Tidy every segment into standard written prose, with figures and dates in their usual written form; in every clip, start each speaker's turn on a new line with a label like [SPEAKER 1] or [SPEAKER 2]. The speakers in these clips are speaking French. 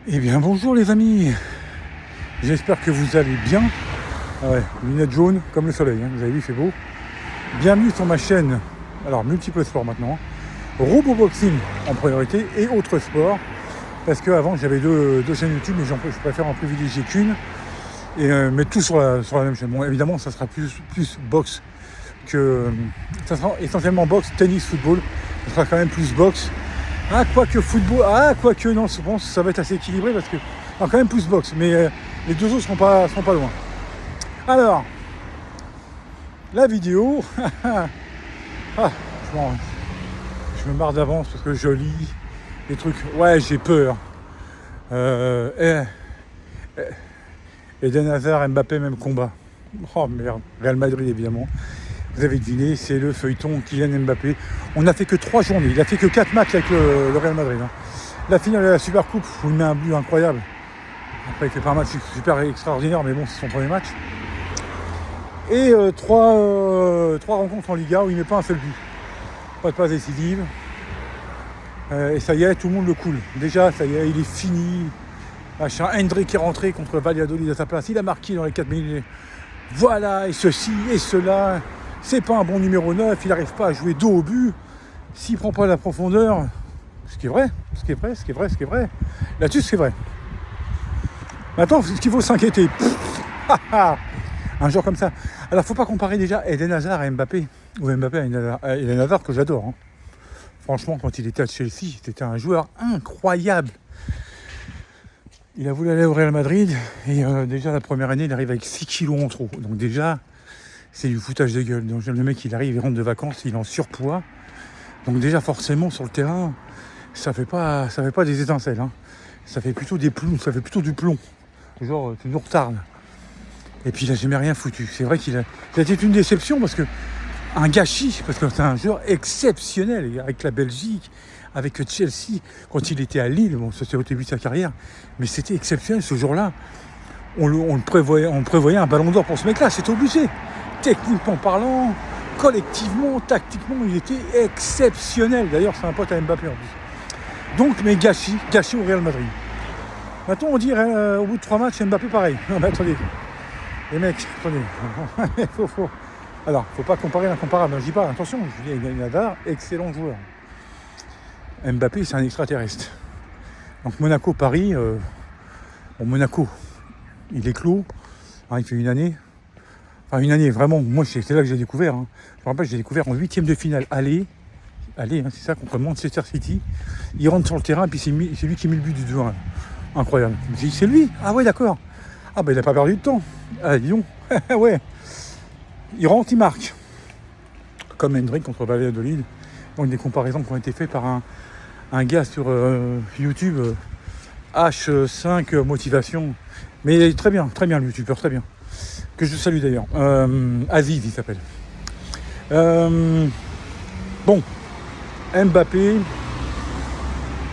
[SPEAKER 1] Eh bien bonjour les amis, j'espère que vous allez bien. Ah ouais, lunettes jaunes comme le soleil, hein. Vous avez vu, il fait beau. Bienvenue sur ma chaîne, alors multiples sports maintenant, Roboboxing en priorité et autres sports. Parce qu'avant j'avais deux chaînes YouTube, mais je préfère en privilégier qu'une. Et mettre tout sur la même chaîne. Bon, évidemment ça sera plus boxe que... Ça sera essentiellement boxe, tennis, football. Ça sera quand même plus boxe. Quoique football, quoique non, je pense que ça va être assez équilibré parce que quand même plus boxe, mais les deux autres seront pas loin. Alors, la vidéo, je me marre d'avance parce que je lis des trucs. Ouais, j'ai peur. Eden Hazard, Mbappé, même combat. Oh merde, Real Madrid évidemment. Vous avez deviné, c'est le feuilleton Kylian Mbappé. On n'a fait que 3 journées, il a fait que 4 matchs avec le Real Madrid. Hein. La finale de la Super Coupe, où il met un but incroyable. Après, il fait pas un match super extraordinaire, mais bon, c'est son premier match. Et 3 rencontres en Liga où il met pas un seul but. Pas de passe décisive. Et ça y est, tout le monde le coule. Déjà, ça y est, il est fini. Machin. Hendrick est rentré contre Valladolid à sa place. Il a marqué dans les 4 minutes. Voilà, et ceci, et cela. C'est pas un bon numéro 9, il n'arrive pas à jouer dos au but. S'il prend pas la profondeur, ce qui est vrai. Là-dessus, c'est vrai. Maintenant, ce qu'il faut s'inquiéter. Un joueur comme ça. Alors, faut pas comparer déjà Eden Hazard à Mbappé. Ou Mbappé à Eden Hazard, que j'adore. Hein. Franchement, quand il était à Chelsea, c'était un joueur incroyable. Il a voulu aller au Real Madrid. Et déjà, la première année, il arrive avec 6 kilos en trop. Donc déjà... c'est du foutage de gueule. Donc le mec, il arrive, il rentre de vacances, il est en surpoids. Donc déjà, forcément, sur le terrain, ça fait pas des étincelles. Hein. Ça fait plutôt des plombs, ça fait plutôt du plomb. Genre, tu nous retardes. Et puis, il n'a jamais rien foutu. C'est vrai qu'il a été une déception parce que un gâchis, parce que c'est un joueur exceptionnel avec la Belgique, avec Chelsea, quand il était à Lille. Bon, ça c'est au début de sa carrière, mais c'était exceptionnel ce jour-là. On prévoyait un ballon d'or pour ce mec-là, c'était obligé. Techniquement parlant, collectivement, tactiquement, il était exceptionnel. D'ailleurs, c'est un pote à Mbappé en plus. Donc, mais gâchis au Real Madrid. Maintenant, on dit au bout de 3 matchs, Mbappé pareil. Non, mais attendez. Les mecs, attendez. Alors, faut pas comparer l'incomparable. Je dis pas, attention, je dis Nadal, excellent joueur. Mbappé, c'est un extraterrestre. Donc, Monaco-Paris, Monaco, il est clos. Hein, il fait une année. Enfin, une année, vraiment, moi, c'est là que j'ai découvert. Hein. Je me rappelle, j'ai découvert en 8e de finale. Aller, hein, c'est ça, contre Manchester City. Il rentre sur le terrain, et puis c'est lui qui met le but du 2-1. Incroyable. Je me dis, c'est lui? Ah ouais, d'accord. Ah bah, il n'a pas perdu de temps. Ah, dis donc. Ouais. Il rentre, il marque. Comme Hendrick contre Valladolid. Donc, des comparaisons qui ont été faites par un gars sur YouTube, H5 Motivation. Mais très bien, le youtubeur, très bien. Que je salue d'ailleurs. Aziz, il s'appelle. Bon, Mbappé.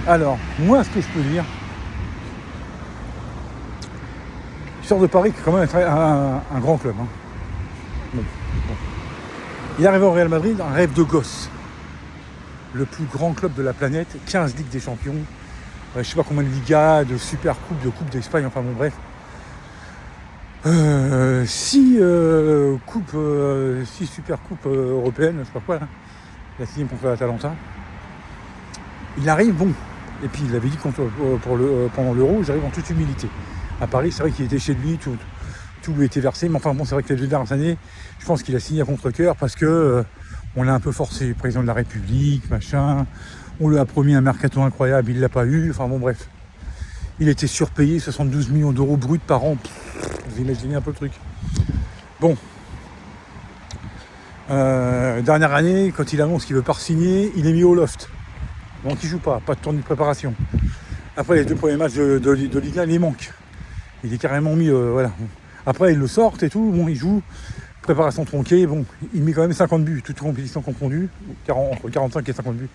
[SPEAKER 1] Alors, moi, ce que je peux dire, il sort de Paris, qui est quand même un grand club. Hein. Bon. Il arrive au Real Madrid, un rêve de gosse. Le plus grand club de la planète, 15 Ligues des Champions, je sais pas combien de Ligas, de Super Coupe, de Coupe d'Espagne, enfin bon, bref. 6 super coupes européennes, je sais pas quoi là. La 6e contre l'Atalanta. Il arrive, bon. Et puis il avait dit pendant l'Euro, j'arrive en toute humilité. À Paris, c'est vrai qu'il était chez lui, tout lui était versé. Mais enfin bon, c'est vrai que les 2 dernières années, je pense qu'il a signé à contre-cœur parce que on l'a un peu forcé, président de la République, machin. On lui a promis un mercato incroyable, il l'a pas eu. Enfin bon, bref. Il était surpayé, 72 millions d'euros bruts par an. Vous imaginez un peu le truc. Bon. Dernière année, quand il annonce qu'il veut pas signer, il est mis au loft. Donc il joue pas de tournée de préparation. Après les 2 premiers matchs de Ligue 1, il manque. Il est carrément mis, voilà. Après ils le sortent et tout, bon il joue, préparation tronquée, bon, il met quand même 50 buts, toutes compétitions confondues, entre 45 et 50 buts,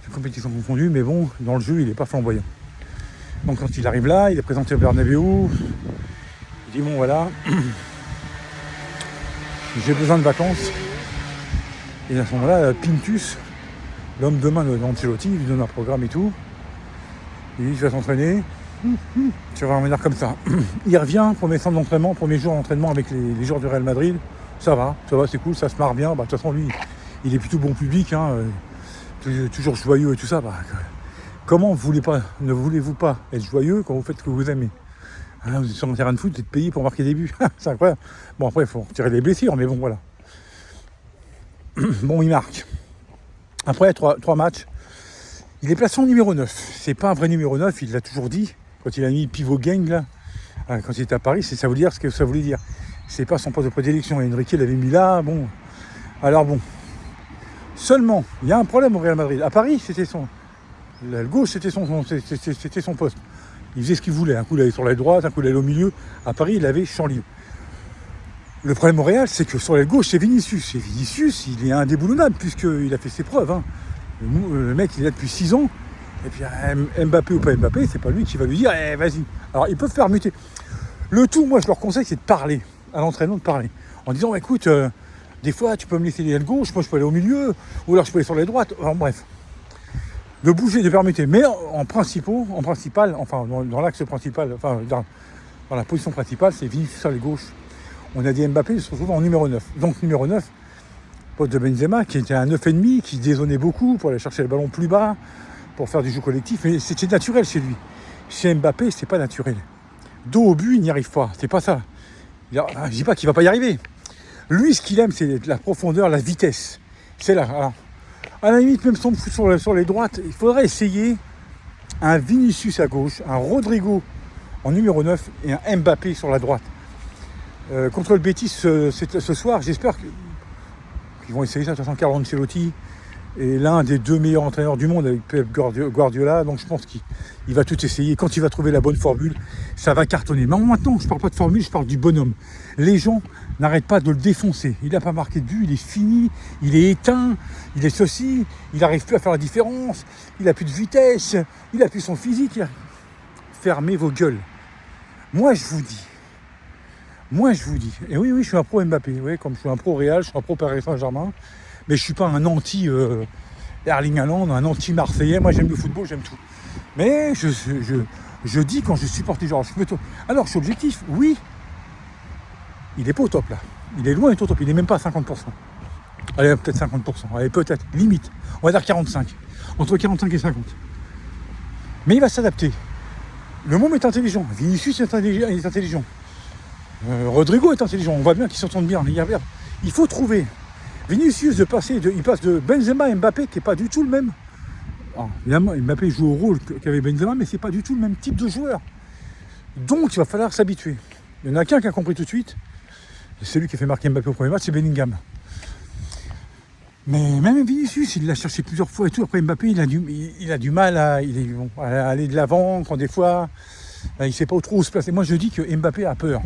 [SPEAKER 1] toutes compétitions confondues, mais bon, dans le jeu il est pas flamboyant. Donc quand il arrive là, il est présenté au Bernabéu, il dit bon voilà, j'ai besoin de vacances. Et à ce moment-là, Pintus, l'homme de main d'Ancelotti, il lui donne un programme et tout. Il dit tu vas s'entraîner, Tu vas me dire comme ça. Il revient, premier centre d'entraînement, premier jour d'entraînement avec les joueurs du Real Madrid. Ça va, c'est cool, ça se marre bien. De toute façon, lui, il est plutôt bon public, hein, toujours joyeux et tout ça. Comment ne voulez-vous pas être joyeux quand vous faites ce que vous aimez, hein? Vous êtes sur un terrain de foot, vous êtes payé pour marquer des buts. C'est incroyable. Bon, après, il faut retirer les blessures, mais bon, voilà. Bon, il marque. Après, 3 matchs. Il est placé en numéro 9. C'est pas un vrai numéro 9, il l'a toujours dit. Quand il a mis le pivot gang, là, quand il était à Paris, ça voulait dire ce que ça voulait dire. C'est pas son poste de prédilection. Enrique l'avait mis là, bon. Alors bon. Seulement, il y a un problème au Real Madrid. À Paris, c'était la gauche, c'était son poste. Il faisait ce qu'il voulait. Un coup, il allait sur la droite, un coup, il allait au milieu. À Paris, il avait champ libre. Le problème au Real, c'est que sur la gauche, c'est Vinicius. Et Vinicius, il est indéboulonnable, puisqu'il a fait ses preuves. Hein. Le mec, il est là depuis 6 ans. Et puis, Mbappé ou pas Mbappé, c'est pas lui qui va lui dire vas-y. Alors, ils peuvent faire muter. Le tout, moi, je leur conseille, c'est de parler. À l'entraînement, de parler. En disant écoute, des fois, tu peux me laisser aller à gauche, moi, je peux aller au milieu, ou alors je peux aller sur les droites. Alors, bref. De bouger, de permuter. Mais en principal, enfin, dans l'axe principal, enfin, dans la position principale, c'est Vinicius à la gauche. On a dit Mbappé, il se retrouve en numéro 9. Donc, numéro 9, pote de Benzema, qui était un 9,5, qui dézonnait beaucoup pour aller chercher le ballon plus bas, pour faire du jeu collectif. Mais c'était naturel chez lui. Chez Mbappé, c'est pas naturel. Dos au but, il n'y arrive pas. C'est pas ça. Je dis pas qu'il va pas y arriver. Lui, ce qu'il aime, c'est la profondeur, la vitesse. C'est là. Alors, à la limite, même si on me fout sur les droites, il faudrait essayer un Vinicius à gauche, un Rodrigo en numéro 9 et un Mbappé sur la droite. Contre le Betis ce soir, j'espère qu'ils vont essayer ça. De toute façon, Carlo Ancelotti est l'un des 2 meilleurs entraîneurs du monde avec Pep Guardiola, donc je pense qu'il va tout essayer. Quand il va trouver la bonne formule, ça va cartonner. Mais maintenant, je ne parle pas de formule, je parle du bonhomme. Les gens n'arrêtent pas de le défoncer. Il n'a pas marqué de but, il est fini, il est éteint, il est ceci, il n'arrive plus à faire la différence, il n'a plus de vitesse, il n'a plus son physique. Fermez vos gueules. Moi, je vous dis, et oui, je suis un pro Mbappé, oui, comme je suis un pro Real, je suis un pro Paris Saint-Germain, mais je ne suis pas un anti Erling Haaland, un anti Marseillais. Moi, j'aime le football, j'aime tout. Mais je dis quand je supporte les gens, alors je suis objectif, oui, il n'est pas au top là, il est loin d'être au top, il n'est même pas à 50%. Allez, peut-être 50%, allez, peut-être, limite, on va dire 45, entre 45 et 50. Mais il va s'adapter. Le monde est intelligent, Vinicius est intelligent. Rodrigo est intelligent, on voit bien qu'ils s'entendent bien. Il faut trouver. Vinicius, il passe de Benzema à Mbappé, qui n'est pas du tout le même. Alors, évidemment, Mbappé joue au rôle qu'avait Benzema, mais ce n'est pas du tout le même type de joueur. Donc, il va falloir s'habituer. Il y en a qu'un qui a compris tout de suite. C'est lui qui a fait marquer Mbappé au premier match, c'est Bellingham. Mais même Vinicius, il l'a cherché plusieurs fois et tout. Après, Mbappé, il a du mal à aller de l'avant, quand des fois, il ne sait pas trop où se placer. Moi, je dis que Mbappé a peur.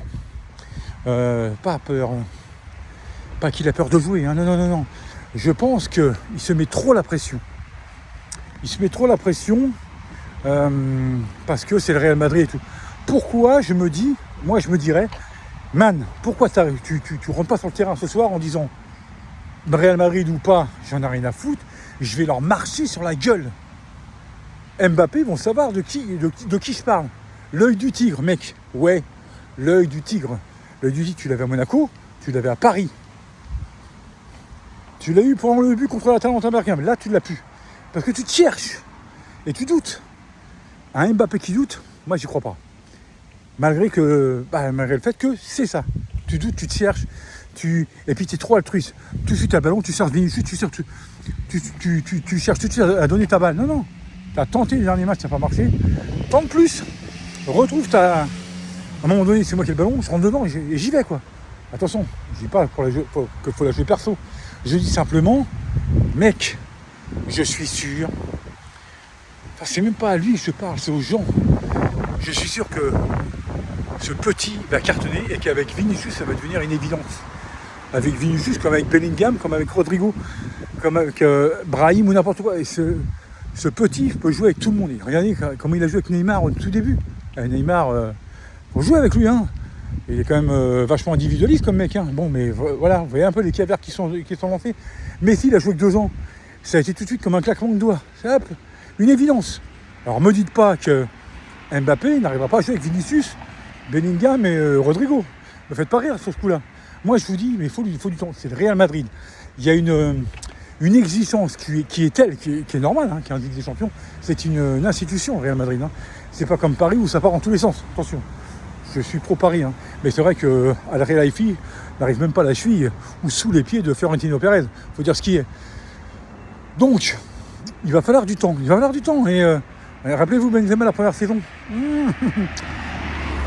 [SPEAKER 1] Pas peur. Pas qu'il a peur de jouer. Hein. Non. Je pense qu'il se met trop la pression. Il se met trop la pression parce que c'est le Real Madrid et tout. Pourquoi je me dirais, man, pourquoi tu rentres pas sur le terrain ce soir en disant Real Madrid ou pas, j'en ai rien à foutre, je vais leur marcher sur la gueule. Mbappé vont savoir de qui je parle. L'œil du tigre, mec. Ouais, l'œil du tigre. L'œil du tigre, tu l'avais à Monaco, tu l'avais à Paris. Tu l'as eu pendant le but contre l'Atalanta Bergame. Là, tu ne l'as plus. Parce que tu te cherches. Et tu doutes. Un Mbappé qui doute, moi, j'y crois pas. Malgré le fait que c'est ça. Tu doutes, tu te cherches. Et puis, tu es trop altruiste. Tout de suite, à ballon, tu cherches Vinicius, tu cherches tout de suite à donner ta balle. Non. Tu as tenté les derniers matchs, ça n'a pas marché. Tente plus. Retrouve ta... À un moment donné, c'est moi qui ai le ballon, je rentre dedans et j'y vais, quoi. Attention, je dis pas qu'il faut la jouer perso. Je dis simplement, mec, je suis sûr, enfin c'est même pas à lui que je parle, c'est aux gens. Je suis sûr que ce petit va cartonner et qu'avec Vinicius, ça va devenir une évidence. Avec Vinicius, comme avec Bellingham, comme avec Rodrigo, comme avec Brahim ou n'importe quoi. Et ce petit peut jouer avec tout le monde. Et regardez comment il a joué avec Neymar au tout début. Neymar, faut jouer avec lui, hein. Il est quand même vachement individualiste comme mec. Hein. Bon, mais voilà, vous voyez un peu les caviars qui sont lancés. Messi, il a joué que 2 ans. Ça a été tout de suite comme un claquement de doigts. C'est hop, une évidence. Alors, me dites pas que Mbappé n'arrivera pas à jouer avec Vinicius, Bellingham et Rodrigo. Ne me faites pas rire sur ce coup-là. Moi, je vous dis, mais il faut du temps. C'est le Real Madrid. Il y a une exigence qui est telle, qui est normale, hein, qui est un Ligue des Champions. C'est une institution, le Real Madrid. Hein. C'est pas comme Paris où ça part en tous les sens. Attention, je suis pro Paris. Hein. Mais c'est vrai qu'à la Real Life, n'arrive même pas à la cheville ou sous les pieds de Florentino Pérez. Il faut dire ce qui est. Donc, il va falloir du temps. Et rappelez-vous Benzema la première saison.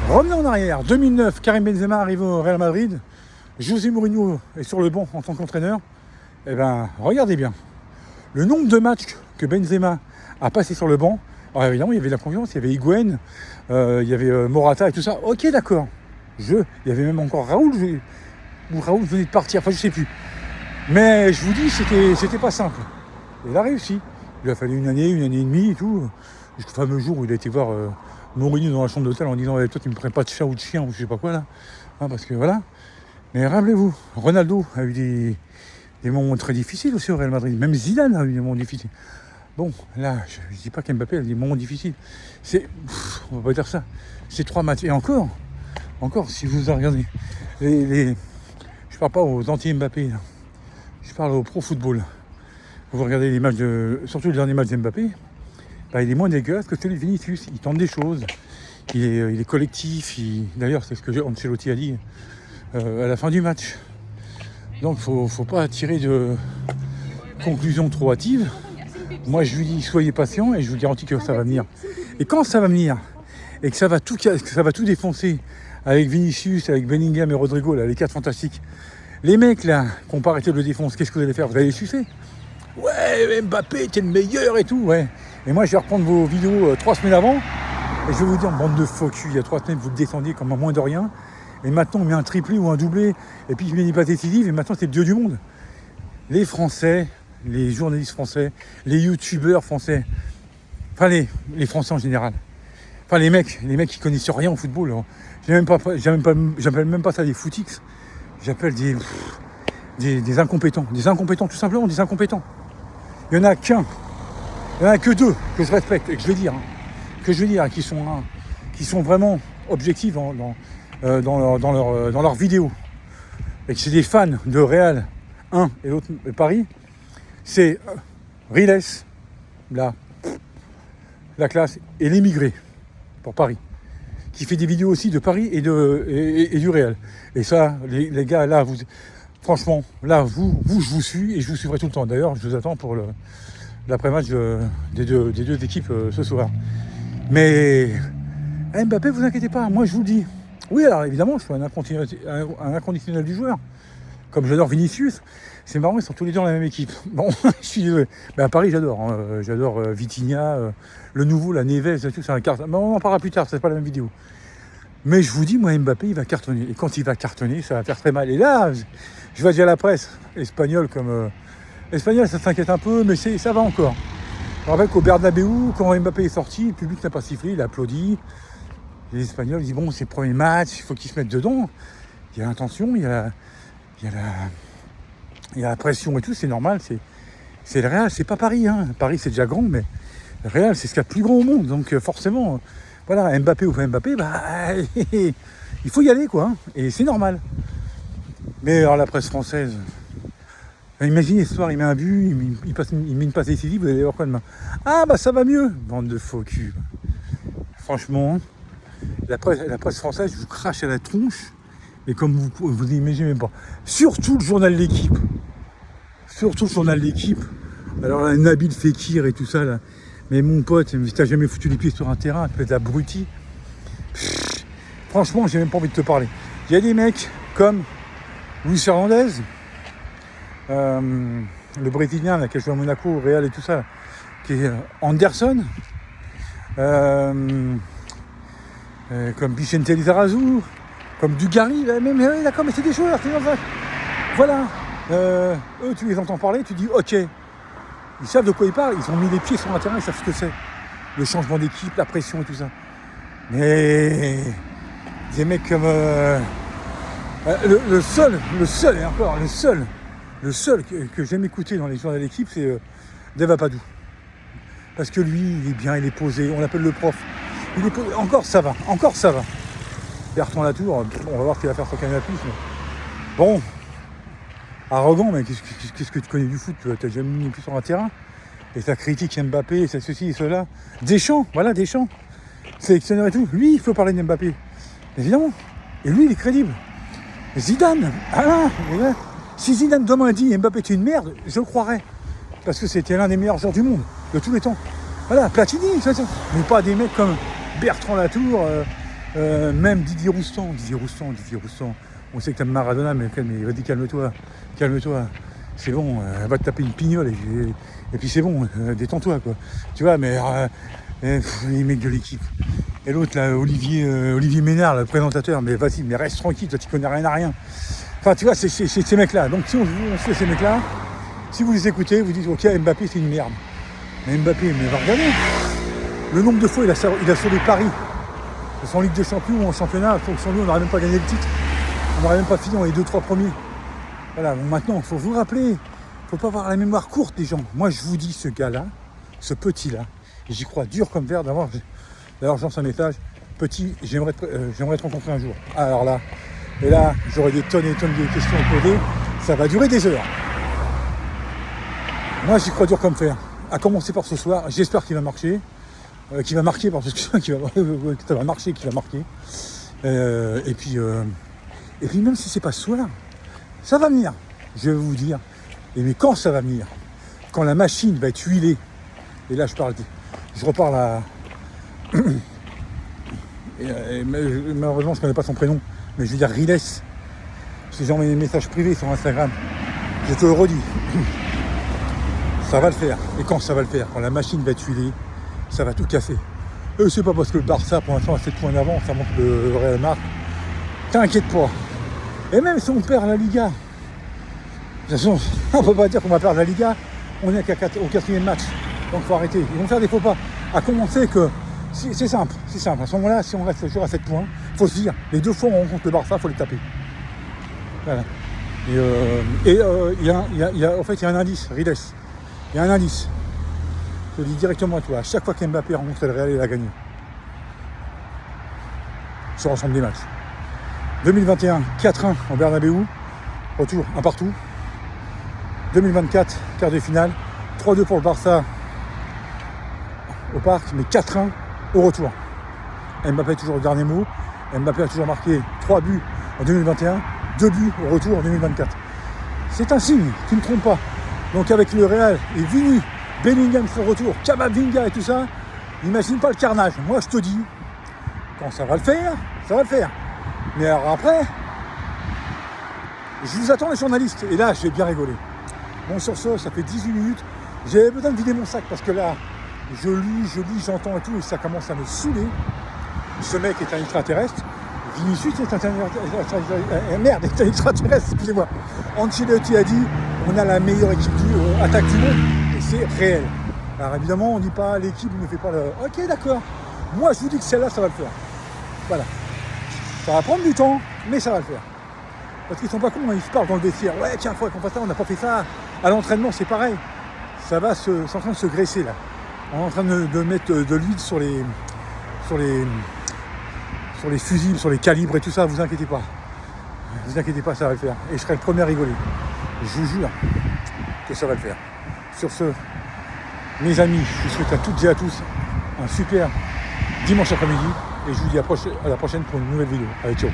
[SPEAKER 1] Revenez en arrière. 2009, Karim Benzema arrive au Real Madrid. José Mourinho est sur le banc en tant qu'entraîneur. Eh bien, regardez bien. Le nombre de matchs que Benzema a passé sur le banc. Alors évidemment, il y avait la concurrence, il y avait Higuain, il y avait Morata et tout ça. Ok, d'accord. Il y avait même encore Raoul venait de partir. Enfin, je sais plus. Mais je vous dis, c'était pas simple. Et il a réussi. Il a fallu une année et demie et tout. Jusqu'au fameux jour où il a été voir Mourinho dans la chambre d'hôtel en disant toi, tu me prends pas de chat ou de chien ou je sais pas quoi là. Hein, parce que voilà. Mais rappelez-vous, Ronaldo a eu des moments très difficiles aussi au Real Madrid. Même Zidane a eu des moments difficiles. Bon, là, je dis pas qu'Mbappé a des moments difficiles. On va pas dire ça. C'est 3 matchs. Et encore, si vous regardez, je parle pas aux anti-Mbappé, là. Je parle au pro football. Vous regardez les matchs surtout les derniers matchs d'Mbappé, il est moins dégueulasse que celui de Vinicius. Il tente des choses. Il est collectif. D'ailleurs, c'est ce que Ancelotti a dit à la fin du match. Donc, faut pas tirer de conclusions trop hâtives. Moi, je lui dis, soyez patient et je vous garantis que ça va venir. Et quand ça va venir, et que ça va tout défoncer avec Vinicius, avec Bellingham et Rodrigo, là, les 4 fantastiques, les mecs, là, qui n'ont pas arrêté de le défoncer, qu'est-ce que vous allez faire? Vous allez les sucer? Ouais, Mbappé, t'es le meilleur et tout, ouais. Et moi, je vais reprendre vos vidéos 3 semaines avant, et je vais vous dire, bande de faux cul, il y a 3 semaines, vous le descendiez comme un moins de rien, et maintenant, on met un triplé ou un doublé, et puis je mets des passes décisives, et maintenant, c'est le dieu du monde. Les Français, les journalistes français, les youtubeurs français, enfin, les Français en général, enfin, les mecs qui connaissent rien au football, hein. J'appelle même pas ça des footix, j'appelle des incompétents, tout simplement, des incompétents. Il n'y en a que 2 que je respecte et que je vais dire, qui sont vraiment objectifs dans leurs vidéos. Et que c'est des fans de Real 1 et l'autre Paris. C'est Riles, la classe, et l'émigré pour Paris, qui fait des vidéos aussi de Paris et du Real. Et ça, les gars, là, franchement, là, je vous suis et je vous suivrai tout le temps. D'ailleurs, je vous attends pour l'après-match des deux équipes ce soir. Mais Mbappé, vous inquiétez pas, moi je vous le dis. Oui, alors évidemment, je suis un inconditionnel du joueur. Comme j'adore Vinicius, c'est marrant, ils sont tous les deux dans la même équipe. Bon, je suis désolé. Mais à Paris, j'adore. Hein. J'adore Vitinha, le nouveau, la Neves, tout ça. Mais on en parlera plus tard, c'est pas la même vidéo. Mais je vous dis, moi, Mbappé, il va cartonner. Et quand il va cartonner, ça va faire très mal. Et là, je vais dire à la presse espagnole comme... Espagnol, ça s'inquiète un peu, mais ça va encore. Je rappelle qu'au Bernabéu, quand Mbappé est sorti, le public n'a pas sifflé, il a applaudi. Les Espagnols disent, bon, c'est le premier match, il faut qu'ils se mettent dedans. Il y a l'intention, il y a la pression et tout, c'est normal. C'est le Real, c'est pas Paris. Hein. Paris, c'est déjà grand, mais le Real, c'est ce qu'il y a de plus grand au monde. Donc forcément, voilà, Mbappé ou pas Mbappé, il faut y aller, quoi. Hein. Et c'est normal. Mais alors la presse française... Imaginez ce soir, il met un but, il met une passe décisive, vous allez voir quoi demain? Ah bah ça va mieux, bande de faux cul. Franchement, la presse française, je vous crache à la tronche, mais comme vous imaginez même pas. Surtout le journal L'équipe. Alors là, Nabil Fekir et tout ça là. Mais mon pote, t'as jamais foutu les pieds sur un terrain, tu fais de l'abruti. Franchement, j'ai même pas envie de te parler. Il y a des mecs comme Luis Hernandez. Le Brésilien là, qui a joué à Monaco, au Real et tout ça, qui est Anderson, comme Vicente Lizarazu, comme Dugarry, même d'accord, mais c'est des joueurs, voilà, eux tu les entends parler, tu dis ok, ils savent de quoi ils parlent, ils ont mis les pieds sur un terrain, ils savent ce que c'est, le changement d'équipe, la pression et tout ça. Mais des mecs comme le seul que j'aime écouter dans les joueurs de l'équipe, c'est Dave Apadou. Parce que lui, il est bien, il est posé, on l'appelle le prof. Encore ça va, encore ça va. Bertrand Latour, on va voir ce qu'il va faire sur Canal+. Mais... Bon, arrogant, mais qu'est-ce que tu connais du foot? Tu n'as jamais mis plus sur un terrain. Et ça critique Mbappé, et ça ceci et cela. Deschamps, voilà, Deschamps, sélectionneur et tout. Lui, il faut parler de Mbappé, évidemment. Et lui, il est crédible. Zidane, si Zidane demain dit Mbappé est une merde, je le croirais. Parce que c'était l'un des meilleurs joueurs du monde, de tous les temps. Voilà, Platini, mais pas des mecs comme Bertrand Latour, même Didier Roustan. On sait que t'aimes Maradona, mais vas-y, calme-toi. C'est bon, va te taper une pignole et puis c'est bon, détends-toi, quoi. Tu vois, mais les mecs de l'équipe. Et l'autre, là, Olivier Ménard, le présentateur, mais vas-y, mais reste tranquille, toi, tu connais rien à rien. Enfin, tu vois, c'est ces mecs-là. Donc, si on fait ces mecs-là, si vous les écoutez, vous dites, ok, Mbappé, c'est une merde. Mais Mbappé, va regarder. Le nombre de fois, il a sauvé Paris. Que ce soit en Ligue des Champions ou en championnat, sans lui, on n'aurait même pas gagné le titre. On n'aurait même pas fini dans les 2-3 premiers. Voilà, bon, maintenant, il faut vous rappeler. Il ne faut pas avoir la mémoire courte, les gens. Moi, je vous dis, ce gars-là, ce petit-là, et j'y crois dur comme fer d'ailleurs, j'en un message. Petit, j'aimerais te rencontrer un jour. Alors là, et là, j'aurai des tonnes et tonnes de questions à poser. Ça va durer des heures. Moi, j'y crois dur comme fer. À commencer par ce soir, j'espère qu'il va marcher. Qu'il va marquer, parce que ça va marcher, qu'il va marquer. Et puis même si c'est pas ce soir, ça va venir, je vais vous dire. Mais quand ça va venir? Quand la machine va être huilée. Et là, je reparle à... malheureusement, je ne connais pas son prénom, mais je veux dire Riles. Si j'ai envoyé des messages privés sur Instagram, je te le redis. Ça va le faire. Et quand ça va le faire? Quand la machine va être huilée, ça va tout casser. C'est pas parce que le Barça, pour l'instant, a 7 points d'avance, ça montre le Real Madrid. T'inquiète pas. Et même si on perd la Liga, de toute façon, on ne peut pas dire qu'on va perdre la Liga, on est au 4e match. Donc il faut arrêter. Ils vont faire des faux pas. À commencer que, c'est simple. À ce moment-là, si on reste toujours à 7 points, il faut se dire, les 2 fois où on rencontre le Barça, il faut les taper. Voilà. En fait, il y a un indice, Riles. Il y a un indice. Je te dis directement à toi, à chaque fois qu'Mbappé rencontre le Real, il a gagné. Sur l'ensemble des matchs. 2021, 4-1 en Bernabéu, retour 1 partout. 2024, quart de finale, 3-2 pour le Barça au parc, mais 4-1 au retour. Mbappé est toujours le dernier mot. Mbappé a toujours marqué 3 buts en 2021, 2 buts au retour en 2024. C'est un signe, tu ne te trompes pas. Donc avec le Real et Vini, Bellingham sur le retour, Camavinga et tout ça, imagine pas le carnage. Moi je te dis, quand ça va le faire, ça va le faire. Mais alors après, je vous attends les journalistes. Et là, je vais bien rigoler. Bon, sur ça fait 18 minutes. J'avais besoin de vider mon sac parce que là, je lis, j'entends et tout, et ça commence à me saouler. Ce mec est un extraterrestre. Vinicius est un extraterrestre, excusez-moi. Ancelotti a dit, on a la meilleure équipe attaque du monde, et c'est réel. Alors évidemment, on ne dit pas l'équipe ne fait pas le... Ok, d'accord. Moi, je vous dis que celle-là, ça va le faire. Voilà. Ça va prendre du temps, mais ça va le faire. Parce qu'ils sont pas cons, ils se parlent dans le vestiaire. Ouais, tiens, faut qu'on fasse ça, on n'a pas fait ça. À l'entraînement, c'est pareil. C'est en train de se graisser, là. On est en train de mettre de l'huile sur les fusibles, sur les calibres et tout ça, vous inquiétez pas. Vous inquiétez pas, ça va le faire. Et je serai le premier à rigoler. Je vous jure que ça va le faire. Sur ce, mes amis, je vous souhaite à toutes et à tous un super dimanche après-midi. Et je vous dis à la prochaine pour une nouvelle vidéo. Allez, ciao.